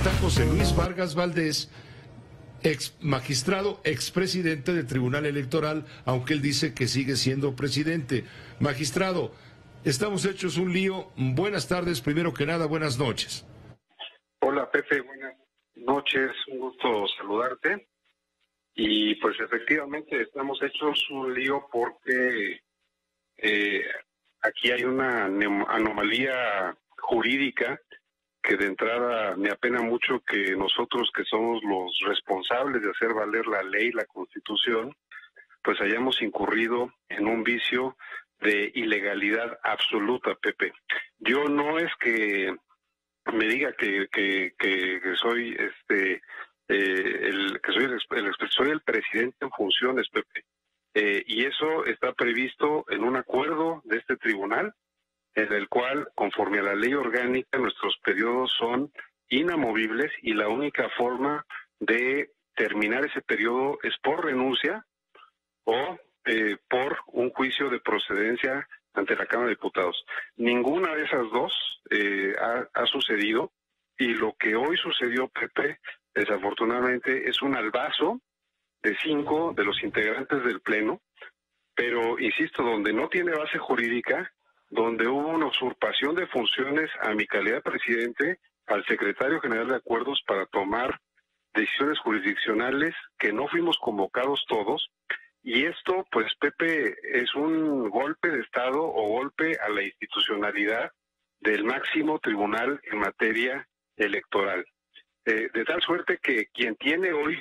está José Luis Vargas Valdés, ex magistrado, expresidente del Tribunal Electoral, aunque él dice que sigue siendo presidente. Magistrado, estamos hechos un lío. Buenas tardes, primero que nada, buenas noches. Hola Pepe, buenas noches, un gusto saludarte. Y pues efectivamente estamos hechos un lío porque aquí hay una anomalía jurídica que de entrada me apena mucho que nosotros, que somos los responsables de hacer valer la ley, la Constitución, pues hayamos incurrido en un vicio de ilegalidad absoluta, Pepe. Yo no es que me diga que soy soy el presidente en funciones, Pepe. Y eso está previsto en un acuerdo de este tribunal, en el cual, conforme a la ley orgánica, nuestros periodos son inamovibles y la única forma de terminar ese periodo es por renuncia o por un juicio de procedencia ante la Cámara de Diputados. Ninguna de esas dos ha sucedido, y lo que hoy sucedió, Pepe, desafortunadamente es un albazo de 5 de los integrantes del Pleno, pero insisto, donde no tiene base jurídica, donde hubo una usurpación de funciones a mi calidad de presidente, al secretario general de acuerdos para tomar decisiones jurisdiccionales que no fuimos convocados todos. Y esto, pues, Pepe, es un golpe de Estado o golpe a la institucionalidad del máximo tribunal en materia electoral. De tal suerte que quien tiene hoy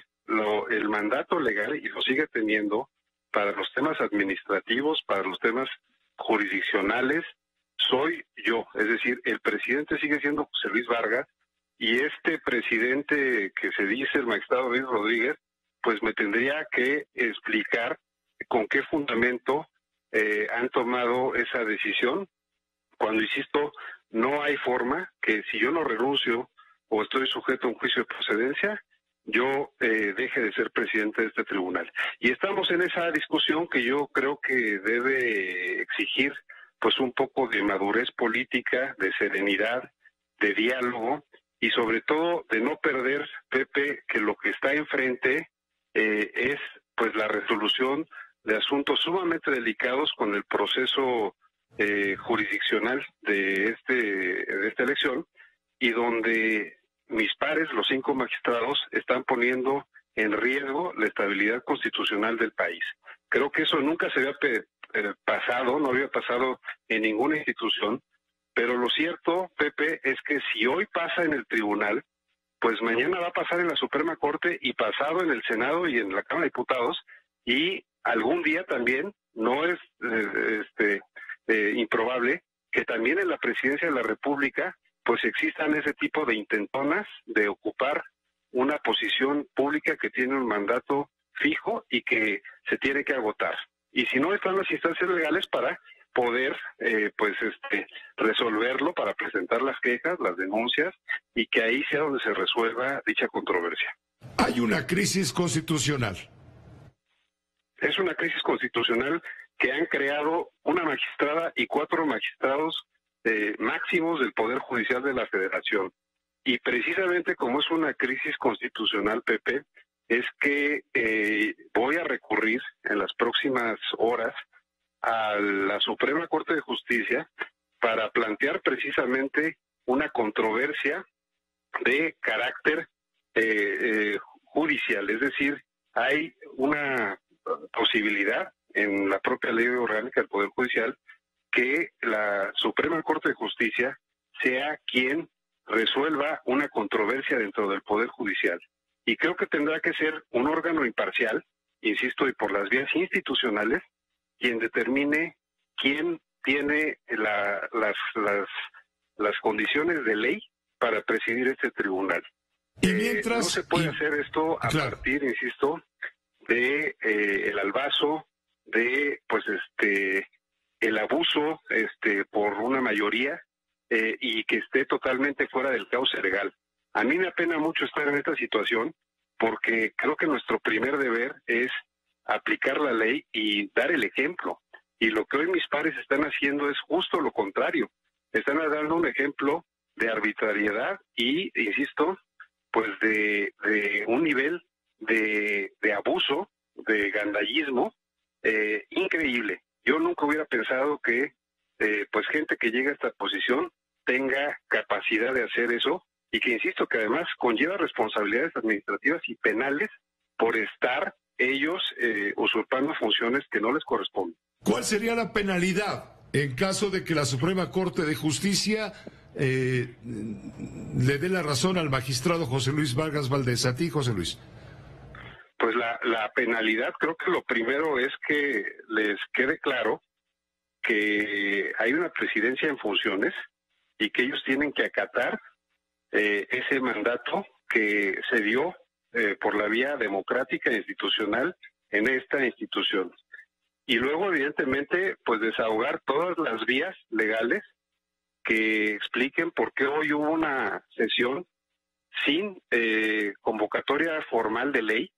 el mandato legal, y lo sigue teniendo, para los temas administrativos, para los temas jurisdiccionales, soy yo. Es decir, el presidente sigue siendo José Luis Vargas, y este presidente que se dice el magistrado Luis Rodríguez, pues me tendría que explicar con qué fundamento han tomado esa decisión, cuando, insisto, no hay forma que, si yo no renuncio o estoy sujeto a un juicio de procedencia, yo deje de ser presidente de este tribunal. Y estamos en esa discusión que yo creo que debe exigir pues un poco de madurez política, de serenidad, de diálogo, y sobre todo de no perder, Pepe, que lo que está enfrente es pues la resolución de asuntos sumamente delicados con el proceso jurisdiccional de esta elección, y donde mis pares, los 5 magistrados, están poniendo en riesgo la estabilidad constitucional del país. Creo que eso nunca se había pasado, no había pasado en ninguna institución, pero lo cierto, Pepe, es que si hoy pasa en el tribunal, pues mañana va a pasar en la Suprema Corte, y pasado en el Senado y en la Cámara de Diputados, y algún día también, no es improbable, que también en la Presidencia de la República pues existan ese tipo de intentonas de ocupar una posición pública que tiene un mandato fijo y que se tiene que agotar. Y si no, están las instancias legales para poder resolverlo, para presentar las quejas, las denuncias, y que ahí sea donde se resuelva dicha controversia. Hay una crisis constitucional. Es una crisis constitucional que han creado una magistrada y 4 magistrados máximos del Poder Judicial de la Federación. Y precisamente como es una crisis constitucional, Pepe, es que voy a recurrir en las próximas horas a la Suprema Corte de Justicia para plantear precisamente una controversia de carácter judicial. Es decir, hay una posibilidad en la propia ley orgánica del Poder Judicial que la Suprema Corte de Justicia sea quien resuelva una controversia dentro del Poder Judicial. Y creo que tendrá que ser un órgano imparcial, insisto, y por las vías institucionales, quien determine quién tiene las condiciones de ley para presidir este tribunal. Y mientras no se puede hacer esto a partir, insisto, de el albazo, de el abuso por una mayoría, y que esté totalmente fuera del cauce legal. A mí me apena mucho estar en esta situación, porque creo que nuestro primer deber es aplicar la ley y dar el ejemplo. Y lo que hoy mis pares están haciendo es justo lo contrario. Están dando un ejemplo de arbitrariedad y, insisto, pues de un nivel de abuso, de gandallismo increíble. Yo nunca hubiera pensado que pues gente que llega a esta posición tenga capacidad de hacer eso, y que insisto que además conlleva responsabilidades administrativas y penales por estar ellos usurpando funciones que no les corresponden. ¿Cuál sería la penalidad en caso de que la Suprema Corte de Justicia le dé la razón al magistrado José Luis Vargas Valdés? A ti, José Luis. Pues la penalidad, creo que lo primero es que les quede claro que hay una presidencia en funciones y que ellos tienen que acatar ese mandato que se dio por la vía democrática e institucional en esta institución. Y luego, evidentemente, pues desahogar todas las vías legales que expliquen por qué hoy hubo una sesión sin convocatoria formal de ley,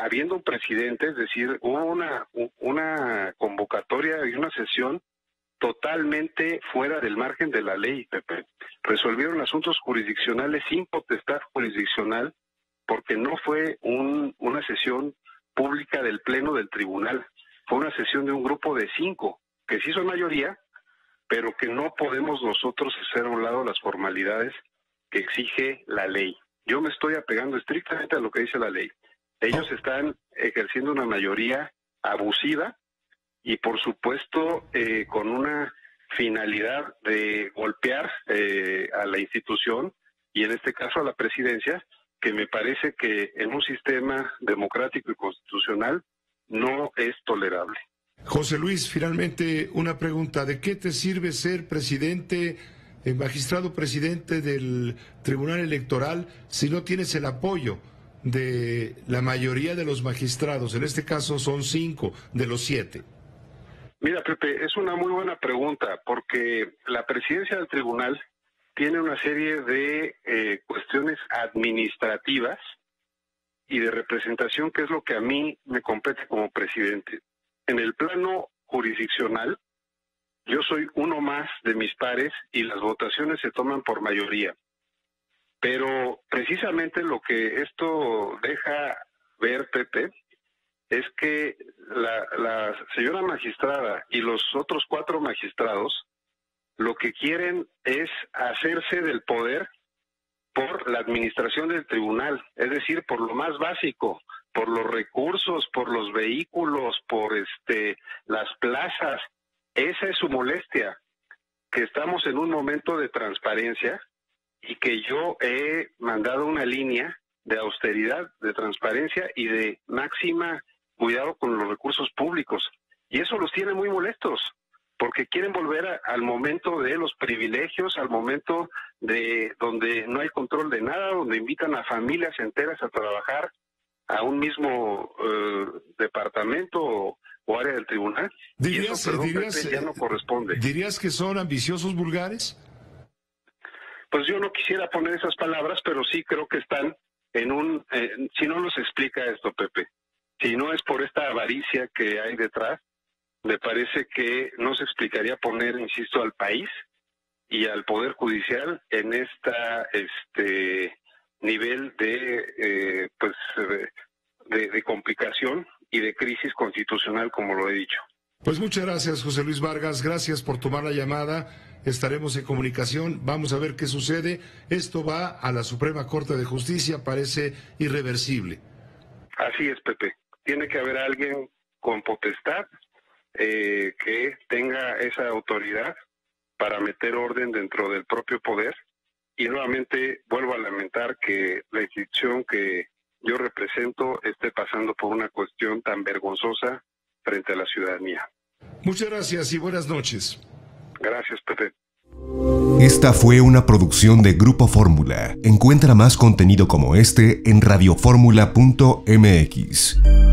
habiendo un presidente, es decir, hubo una convocatoria y una sesión totalmente fuera del margen de la ley, Pepe. Resolvieron asuntos jurisdiccionales sin potestad jurisdiccional, porque no fue una sesión pública del Pleno del Tribunal, fue una sesión de un grupo de 5, que sí son mayoría, pero que no podemos nosotros hacer a un lado las formalidades que exige la ley. Yo me estoy apegando estrictamente a lo que dice la ley. Ellos están ejerciendo una mayoría abusiva y, por supuesto, con una finalidad de golpear a la institución y, en este caso, a la presidencia, que me parece que en un sistema democrático y constitucional no es tolerable. José Luis, finalmente una pregunta. ¿De qué te sirve ser presidente, magistrado presidente del Tribunal Electoral, si no tienes el apoyo de la mayoría de los magistrados? En este caso son 5 de los 7. Mira, Pepe, es una muy buena pregunta, porque la presidencia del tribunal tiene una serie de cuestiones administrativas y de representación, que es lo que a mí me compete como presidente. En el plano jurisdiccional, yo soy uno más de mis pares y las votaciones se toman por mayoría. Pero precisamente lo que esto deja ver, Pepe, es que la señora magistrada y los otros 4 magistrados lo que quieren es hacerse del poder por la administración del tribunal, es decir, por lo más básico, por los recursos, por los vehículos, por las plazas. Esa es su molestia, que estamos en un momento de transparencia y que yo he mandado una línea de austeridad, de transparencia y de máxima cuidado con los recursos públicos. Y eso los tiene muy molestos, porque quieren volver al momento de los privilegios, al momento de donde no hay control de nada, donde invitan a familias enteras a trabajar a un mismo departamento o área del tribunal. Y eso, Pepe, ya no corresponde. ¿Dirías que son ambiciosos vulgares? Pues yo no quisiera poner esas palabras, pero sí creo que están en un... si no nos explica esto, Pepe, si no es por esta avaricia que hay detrás, me parece que no se explicaría poner, insisto, al país y al Poder Judicial en nivel de complicación y de crisis constitucional, como lo he dicho. Pues muchas gracias, José Luis Vargas, gracias por tomar la llamada, estaremos en comunicación, vamos a ver qué sucede. Esto va a la Suprema Corte de Justicia, parece irreversible. Así es, Pepe, tiene que haber alguien con potestad que tenga esa autoridad para meter orden dentro del propio poder, y nuevamente vuelvo a lamentar que la institución que yo represento esté pasando por una cuestión tan vergonzosa frente a la ciudadanía. Muchas gracias y buenas noches. Gracias, Pepe. Esta fue una producción de Grupo Fórmula. Encuentra más contenido como este en radioformula.mx.